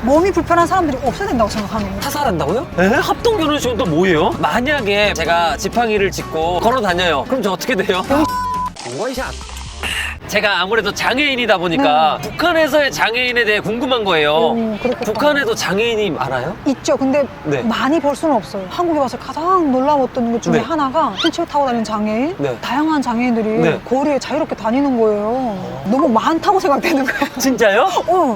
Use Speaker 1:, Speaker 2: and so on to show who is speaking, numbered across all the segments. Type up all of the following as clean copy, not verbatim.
Speaker 1: 몸이 불편한 사람들이 없어야 된다고 생각하는 거예요.
Speaker 2: 타살한다고요? 에? 합동 결혼식은 또 뭐예요? 만약에 제가 지팡이를 짚고 걸어 다녀요. 그럼 저 어떻게 돼요? 원샷. 제가 아무래도 장애인이다 보니까 북한에서의 장애인에 대해 궁금한 거예요.
Speaker 1: 그렇겠다.
Speaker 2: 북한에도 장애인이 많아요?
Speaker 1: 있죠. 근데
Speaker 2: 네.
Speaker 1: 많이 볼 수는 없어요. 한국에 와서 가장 놀라웠던 것 중에
Speaker 2: 네.
Speaker 1: 하나가 휠체어 타고 다니는 장애인,
Speaker 2: 네.
Speaker 1: 다양한 장애인들이
Speaker 2: 네.
Speaker 1: 거리에 자유롭게 다니는 거예요. 너무 많다고 생각되는 거예요.
Speaker 2: 진짜요?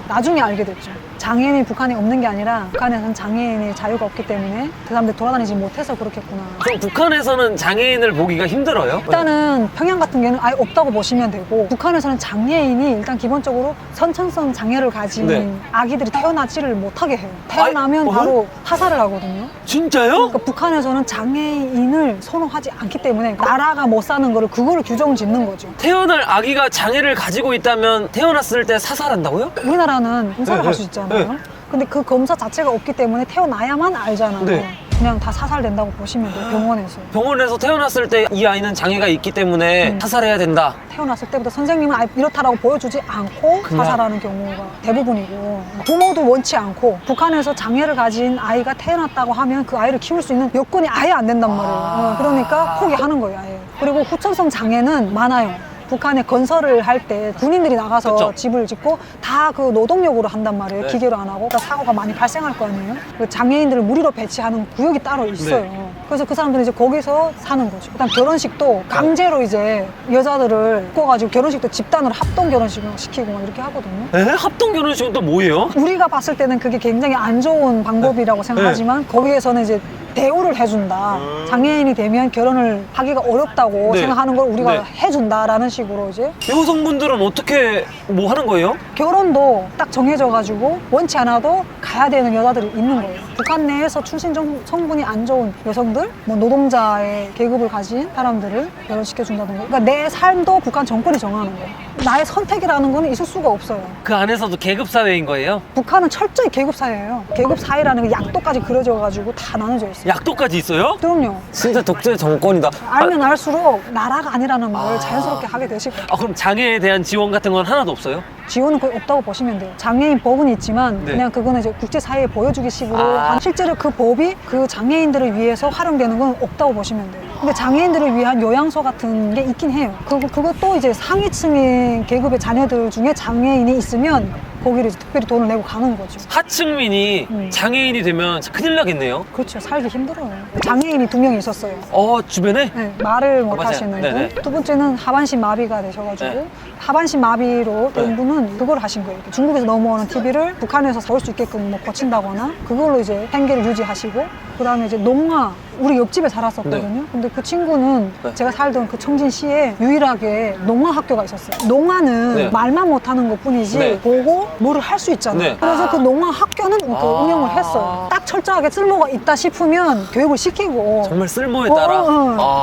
Speaker 1: 나중에 알게 됐죠. 장애인이 북한에 없는 게 아니라 북한에서는 장애인의 자유가 없기 때문에 그 사람들이 돌아다니지 못해서 그렇겠구나.
Speaker 2: 그럼 북한에서는 장애인을 보기가 힘들어요?
Speaker 1: 일단은 평양 같은 경우는 아예 없다고 보시면 되고, 북한에서는 장애인이 일단 기본적으로 선천성 장애를 가진
Speaker 2: 네.
Speaker 1: 아기들이 태어나지를 못하게 해요. 태어나면 바로 타살을 하거든요.
Speaker 2: 진짜요?
Speaker 1: 그러니까 북한에서는 장애인을 선호하지 않기 때문에 나라가 못 사는 거를 그거를 규정 짓는 거죠.
Speaker 2: 태어날 아기가 장애를 가지고 있다면 태어났을 때 사살한다고요?
Speaker 1: 우리나라는 검사를
Speaker 2: 네,
Speaker 1: 할 수
Speaker 2: 네.
Speaker 1: 있잖아요.
Speaker 2: 네.
Speaker 1: 근데 그 검사 자체가 없기 때문에 태어나야만 알잖아요.
Speaker 2: 네.
Speaker 1: 그냥 다 사살된다고 보시면 돼요, 병원에서.
Speaker 2: 병원에서 태어났을 때 이 아이는 장애가 있기 때문에 사살해야 된다.
Speaker 1: 태어났을 때부터 선생님은 아예 이렇다라고 보여주지 않고
Speaker 2: 그냥?
Speaker 1: 사살하는 경우가 대부분이고, 부모도 원치 않고 북한에서 장애를 가진 아이가 태어났다고 하면 그 아이를 키울 수 있는 여건이 아예 안 된단 말이에요. 그러니까 포기하는 거예요, 아예. 그리고 후천성 장애는 많아요. 북한에 건설을 할 때 군인들이 나가서
Speaker 2: 그쵸?
Speaker 1: 집을 짓고 다 그 노동력으로 한단 말이에요.
Speaker 2: 네.
Speaker 1: 기계로 안 하고. 그러니까 사고가 많이 발생할 거 아니에요. 그 장애인들을 무리로 배치하는 구역이 따로 있어요.
Speaker 2: 네.
Speaker 1: 그래서 그 사람들은 이제 거기서 사는 거죠. 그다음 결혼식도 강제로 이제 여자들을 묶어가지고 결혼식도 집단으로 합동 결혼식을 시키고 막 이렇게 하거든요.
Speaker 2: 에? 합동 결혼식은 또 뭐예요?
Speaker 1: 우리가 봤을 때는 그게 굉장히 안 좋은 방법이라고 생각하지만 거기에서는 이제 대우를 해준다. 장애인이 되면 결혼을 하기가 어렵다고
Speaker 2: 네.
Speaker 1: 생각하는 걸 우리가
Speaker 2: 네.
Speaker 1: 해준다라는 식으로 이제
Speaker 2: 여성분들은 어떻게 뭐 하는 거예요?
Speaker 1: 결혼도 딱 정해져가지고 원치 않아도 가야 되는 여자들이 있는 거예요. 북한 내에서 출신 성분이 안 좋은 여성들, 뭐 노동자의 계급을 가진 사람들을 결혼시켜준다든가. 그러니까 내 삶도 북한 정권이 정하는 거예요. 나의 선택이라는 거는 있을 수가 없어요.
Speaker 2: 그 안에서도 계급 사회인 거예요?
Speaker 1: 북한은 철저히 계급 사회예요. 계급 사회라는 게 약도까지 그려져가지고 다 나눠져 있어요.
Speaker 2: 약도까지 있어요?
Speaker 1: 그럼요.
Speaker 2: 진짜 독재 정권이다.
Speaker 1: 알면 알수록 나라가 아니라는 말을 자연스럽게 하게 되실 거예요.
Speaker 2: 그럼 장애에 대한 지원 같은 건 하나도 없어요?
Speaker 1: 지원은 거의 없다고 보시면 돼요. 장애인 법은 있지만
Speaker 2: 네.
Speaker 1: 그냥 그거는 이제 국제사회에 보여주기 식으로 실제로 그 법이 그 장애인들을 위해서 활용되는 건 없다고 보시면 돼요. 근데 장애인들을 위한 요양소 같은 게 있긴 해요. 그것도 이제 상위층의 계급의 자녀들 중에 장애인이 있으면 거기를 이제 특별히 돈을 내고 가는 거죠.
Speaker 2: 하층민이 장애인이 되면 큰일 나겠네요.
Speaker 1: 그렇죠. 살기 힘들어요. 장애인이 2명이 있었어요.
Speaker 2: 주변에?
Speaker 1: 네, 말을 못
Speaker 2: 맞아요.
Speaker 1: 하시는
Speaker 2: 네네.
Speaker 1: 분. 두 번째는 하반신 마비가 되셔가지고
Speaker 2: 네.
Speaker 1: 하반신 마비로 된
Speaker 2: 네.
Speaker 1: 분은 그걸 하신 거예요. 중국에서 넘어오는 TV를 북한에서 볼 수 있게끔 뭐 고친다거나 그걸로 이제 생계를 유지하시고, 그 다음에 이제 농화, 우리 옆집에 살았었거든요. 근데 그 친구는
Speaker 2: 네.
Speaker 1: 제가 살던 그 청진시에 유일하게 농화 학교가 있었어요. 농화는
Speaker 2: 네.
Speaker 1: 말만 못하는 것 뿐이지
Speaker 2: 네.
Speaker 1: 보고 뭐를 할 수 있잖아요.
Speaker 2: 네.
Speaker 1: 그래서 그 농화 학교는 그 운영을 했어요. 딱 철저하게 쓸모가 있다 싶으면 교육을 시키고
Speaker 2: 정말 쓸모에 따라?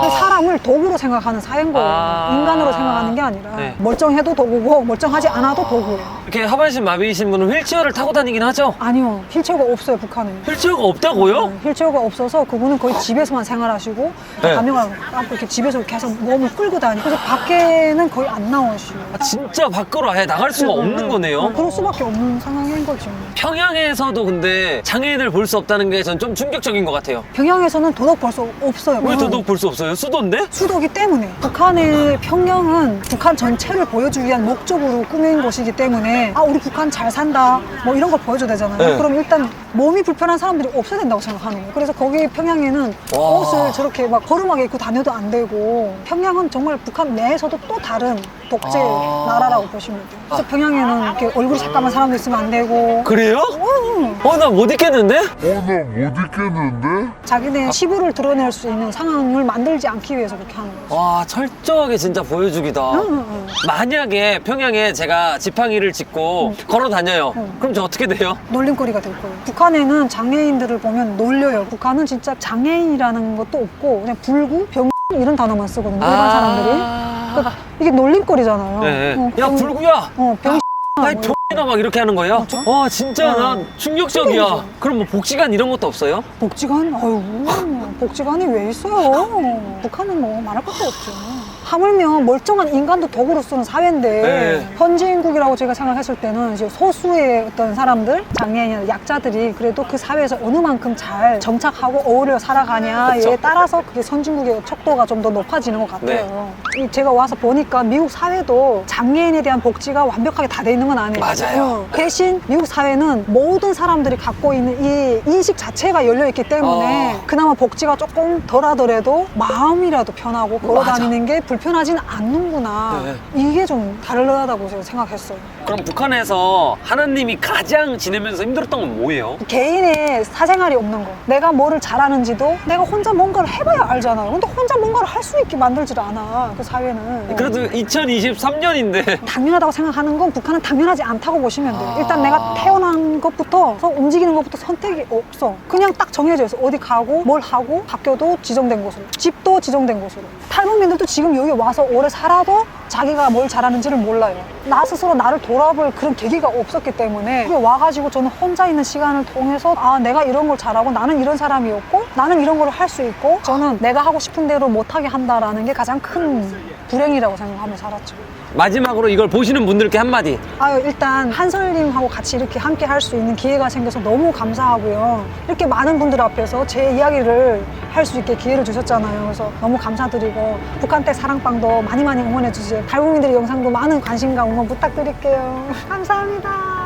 Speaker 1: 그 사람을 도구로 생각하는 사회인 거예요. 인간으로 생각하는 게 아니라
Speaker 2: 네.
Speaker 1: 멀쩡해도 도구고 멀쩡하지 않아도 도구예요.
Speaker 2: 이렇게 하반신 마비이신 분은 휠체어를 타고 다니긴 하죠?
Speaker 1: 아니요, 휠체어가 없어요, 북한에.
Speaker 2: 휠체어가 없다고요?
Speaker 1: 휠체어가 없어서 그분은 거의 집에서만 생활하시고
Speaker 2: 네.
Speaker 1: 가명을 갖고 이렇게 집에서 계속 몸을 끌고 다니고, 그래서 밖에는 거의 안 나오시고.
Speaker 2: 진짜 밖으로 아예 나갈 수가 없는 거네요?
Speaker 1: 그럴 수밖에 없는 상황인 거죠.
Speaker 2: 평양에서도 근데 장애인을 볼 수 없다는 게 전 좀 충격적인 것 같아요.
Speaker 1: 평양에서는 도덕 볼 수 없어요.
Speaker 2: 왜 더더욱 볼 수 없어요? 수도인데?
Speaker 1: 수도기 때문에. 북한의 평양은 북한 전체를 보여주기 위한 목적으로 꾸민 곳이기 때문에 우리 북한 잘 산다 뭐 이런 걸 보여줘야 되잖아요.
Speaker 2: 네.
Speaker 1: 그럼 일단 몸이 불편한 사람들이 없어야 된다고 생각하는 거예요. 그래서 거기 평양에는
Speaker 2: 와.
Speaker 1: 옷을 저렇게 막 거름하게 입고 다녀도 안 되고, 평양은 정말 북한 내에서도 또 다른 독재 나라라고 보시면 돼요. 그래서 평양에는 이렇게 얼굴이 새까만 사람도 있으면 안 되고.
Speaker 2: 그래요? 나 못 있겠는데?
Speaker 1: 자기네 치부를 드러낼 수 있는 상황을 만들지 않기 위해서 그렇게 하는 거죠.
Speaker 2: 와, 철저하게 진짜 보여주기다. 만약에 평양에 제가 지팡이를 짚고 걸어 다녀요. 그럼 저 어떻게 돼요?
Speaker 1: 놀림거리가 될 거예요. 북한에는 장애인들을 보면 놀려요. 북한은 진짜 장애인이라는 것도 없고 그냥 불구, 병 이런 단어만 쓰거든요. 일반 사람들이. 그러니까 이게 놀림거리잖아요.
Speaker 2: 네. 야, 불구야!
Speaker 1: 병
Speaker 2: 아이, 병이나 막 이렇게 하는 거예요?
Speaker 1: 그렇죠?
Speaker 2: 와, 진짜 난 충격적이야.
Speaker 1: 충격이죠.
Speaker 2: 그럼 뭐 복지관 이런 것도 없어요?
Speaker 1: 복지관? 복지관이 왜 있어요? 북한은 뭐 말할 것도 없죠. 하물며 멀쩡한 인간도 도구로 쓰는 사회인데
Speaker 2: 네.
Speaker 1: 선진국이라고 제가 생각했을 때는 이제 소수의 어떤 사람들, 장애인이나 약자들이 그래도 그 사회에서 어느 만큼 잘 정착하고 어울려 살아가냐에
Speaker 2: 그쵸.
Speaker 1: 따라서 그게 선진국의 척도가 좀 더 높아지는 것 같아요.
Speaker 2: 네.
Speaker 1: 제가 와서 보니까 미국 사회도 장애인에 대한 복지가 완벽하게 다 돼 있는 건 아니에요.
Speaker 2: 맞아요.
Speaker 1: 대신 미국 사회는 모든 사람들이 갖고 있는 이 인식 자체가 열려 있기 때문에 그나마 복지가 조금 덜하더라도 마음이라도 편하고 걸어 다니는 게 불편하진 않는구나.
Speaker 2: 네.
Speaker 1: 이게 좀 다르다고 제가 생각했어요.
Speaker 2: 그럼 북한에서 하나님이 가장 지내면서 힘들었던 건 뭐예요?
Speaker 1: 개인의 사생활이 없는 거. 내가 뭐를 잘하는지도 내가 혼자 뭔가를 해봐야 알잖아요. 근데 혼자 뭔가를 할 수 있게 만들질 않아. 그 사회는.
Speaker 2: 그래도 2023년인데
Speaker 1: 당연하다고 생각하는 건 북한은 당연하지 않다고 보시면 돼요.
Speaker 2: 아.
Speaker 1: 일단 내가 태어난 것부터 움직이는 것부터 선택이 없어. 그냥 딱 정해져 있어. 어디 가고 뭘 하고 학교도 지정된 곳으로, 집도 지정된 곳으로. 탈북민들도 지금 여기 와서 오래 살아도 자기가 뭘 잘하는지를 몰라요. 나 스스로 나를 돌아볼 그런 계기가 없었기 때문에 여기 와가지고 저는 혼자 있는 시간을 통해서 아 내가 이런 걸 잘하고 나는 이런 사람이었고 나는 이런 걸 할 수 있고 저는 내가 하고 싶은 대로 못하게 한다라는 게 가장 큰 불행이라고 생각하며 살았죠.
Speaker 2: 마지막으로 이걸 보시는 분들께 한마디.
Speaker 1: 아유, 일단 한솔님하고 같이 이렇게 함께 할 수 있는 기회가 생겨서 너무 감사하고요. 이렇게 많은 분들 앞에서 제 이야기를 할 수 있게 기회를 주셨잖아요. 그래서 너무 감사드리고 북한댁 사랑방도 많이 많이 응원해 주세요. 탈북민들의 영상도 많은 관심과 응원 부탁드릴게요. 감사합니다.